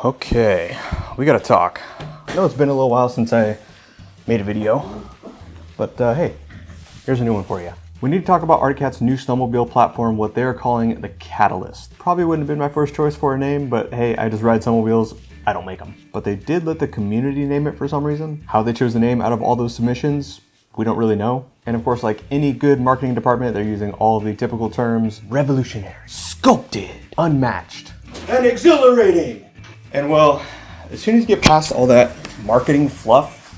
Okay, we gotta talk. I know it's been a little while since I made a video, but hey, here's a new one for you. We need to talk about Arctic Cat's new snowmobile platform, what they're calling the Catalyst. Probably wouldn't have been my first choice for a name, but hey, I just ride snowmobiles, I don't make them. But they did let the community name it for some reason. How they chose the name out of all those submissions, we don't really know. And of course, like any good marketing department, they're using all of the typical terms: revolutionary, sculpted, unmatched, and exhilarating. And well, as soon as you get past all that marketing fluff,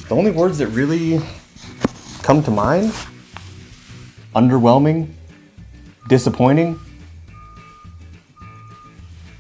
the only words that really come to mind: underwhelming, disappointing,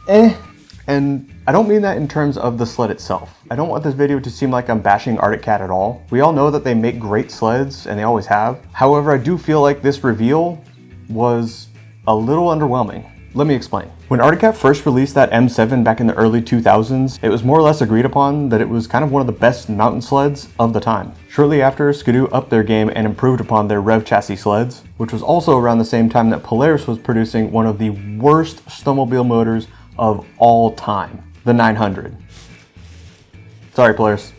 And I don't mean that in terms of the sled itself. I don't want this video to seem like I'm bashing Arctic Cat at all. We all know that they make great sleds, and they always have. However, I do feel like this reveal was a little underwhelming. Let me explain. When Arctic Cat first released that M7 back in the early 2000s, it was more or less agreed upon that it was kind of one of the best mountain sleds of the time. Shortly after, Skidoo upped their game and improved upon their Rev chassis sleds, which was also around the same time that Polaris was producing one of the worst snowmobile motors of all time, the 900. Sorry, Polaris.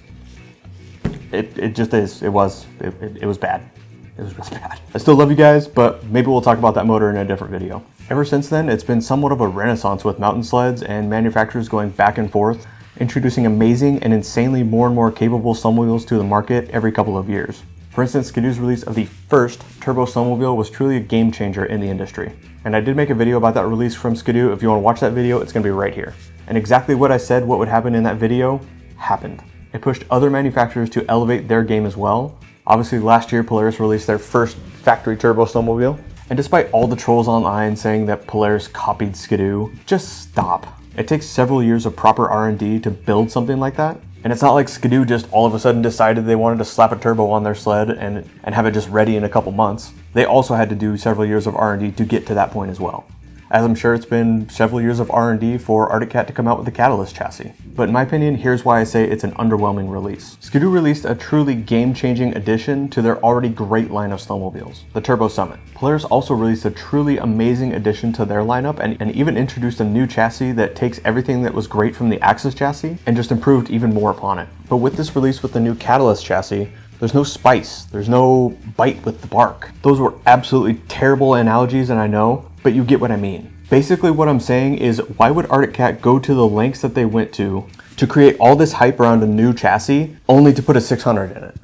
It just is. It was bad. It was really bad. I still love you guys, but maybe we'll talk about that motor in a different video. Ever since then, it's been somewhat of a renaissance with mountain sleds and manufacturers going back and forth, introducing amazing and insanely more and more capable snowmobiles to the market every couple of years. For instance, Skidoo's release of the first turbo snowmobile was truly a game changer in the industry. And I did make a video about that release from Skidoo. If you want to watch that video, it's going to be right here. And exactly what I said what would happen in that video happened. It pushed other manufacturers to elevate their game as well. Obviously, last year Polaris released their first factory turbo snowmobile. And despite all the trolls online saying that Polaris copied Skidoo, just stop. It takes several years of proper R&D to build something like that. And it's not like Skidoo just all of a sudden decided they wanted to slap a turbo on their sled and have it just ready in a couple months. They also had to do several years of R&D to get to that point as well. As I'm sure it's been several years of R&D for Arctic Cat to come out with the Catalyst chassis. But in my opinion, here's why I say it's an underwhelming release. Skidoo released a truly game-changing addition to their already great line of snowmobiles, the Turbo Summit. Polaris also released a truly amazing addition to their lineup and even introduced a new chassis that takes everything that was great from the Axis chassis and just improved even more upon it. But with this release with the new Catalyst chassis, there's no spice, there's no bite with the bark. Those were absolutely terrible analogies, and I know, but you get what I mean. Basically what I'm saying is, why would Arctic Cat go to the lengths that they went to create all this hype around a new chassis, only to put a 600 in it?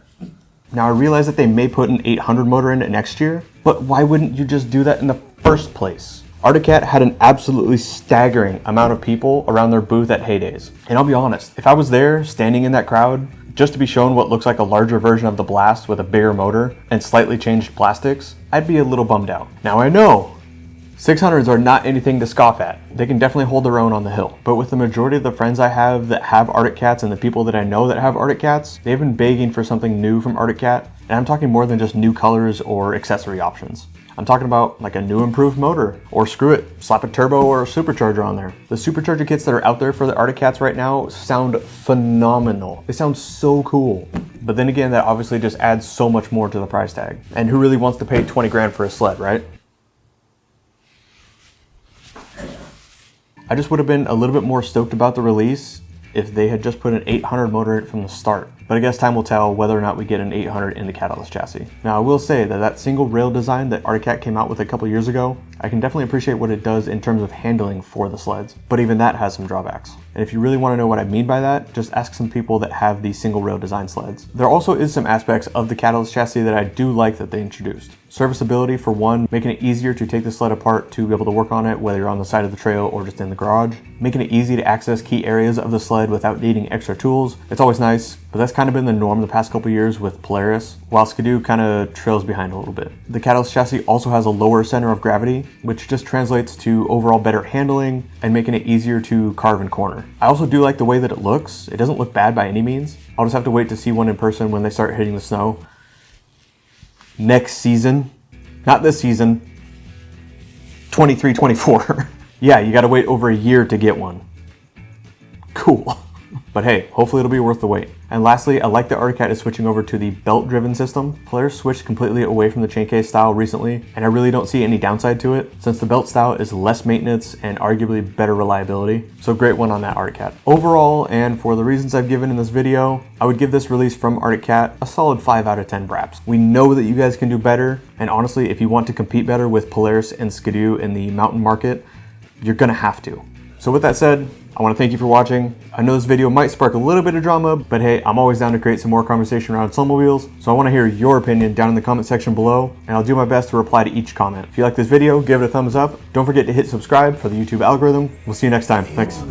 Now I realize that they may put an 800 motor in it next year, but why wouldn't you just do that in the first place? Arctic Cat had an absolutely staggering amount of people around their booth at Heydays. And I'll be honest, if I was there standing in that crowd, just to be shown what looks like a larger version of the Blast with a bigger motor and slightly changed plastics, I'd be a little bummed out. Now I know 600s are not anything to scoff at. They can definitely hold their own on the hill. But with the majority of the friends I have that have Arctic Cats and the people that I know that have Arctic Cats, they've been begging for something new from Arctic Cat. And I'm talking more than just new colors or accessory options. I'm talking about like a new improved motor, or screw it, slap a turbo or a supercharger on there. The supercharger kits that are out there for the Arctic Cats right now sound phenomenal. They sound so cool. But then again, that obviously just adds so much more to the price tag. And who really wants to pay 20 grand for a sled, right? I just would have been a little bit more stoked about the release if they had just put an 800 motor in it from the start. But I guess time will tell whether or not we get an 800 in the Catalyst chassis. Now I will say that single rail design that Arctic Cat came out with a couple years ago, I can definitely appreciate what it does in terms of handling for the sleds. But even that has some drawbacks. And if you really want to know what I mean by that, just ask some people that have these single rail design sleds. There also is some aspects of the Catalyst chassis that I do like that they introduced. Serviceability for one, making it easier to take the sled apart to be able to work on it, whether you're on the side of the trail or just in the garage. Making it easy to access key areas of the sled without needing extra tools. It's always nice, but that's kind of been the norm the past couple years with Polaris, while Skidoo kind of trails behind a little bit. The Catalyst chassis also has a lower center of gravity, which just translates to overall better handling and making it easier to carve and corner. I also do like the way that it looks. It doesn't look bad by any means. I'll just have to wait to see one in person when they start hitting the snow. Next season, not this season, 23-24. Yeah, you gotta wait over a year to get one. Cool. But hey, hopefully it'll be worth the wait. And lastly, I like that Arctic Cat is switching over to the belt-driven system. Polaris switched completely away from the chain case style recently, and I really don't see any downside to it, since the belt style is less maintenance and arguably better reliability. So great one on that Arctic Cat. Overall, and for the reasons I've given in this video, I would give this release from Arctic Cat a solid 5 out of 10 Braps. We know that you guys can do better, and honestly, if you want to compete better with Polaris and Skidoo in the mountain market, you're gonna have to. So with that said, I want to thank you for watching. I know this video might spark a little bit of drama, but hey, I'm always down to create some more conversation around snowmobiles, so I want to hear your opinion down in the comment section below, and I'll do my best to reply to each comment. If you like this video, give it a thumbs up. Don't forget to hit subscribe for the YouTube algorithm. We'll see you next time. Thanks.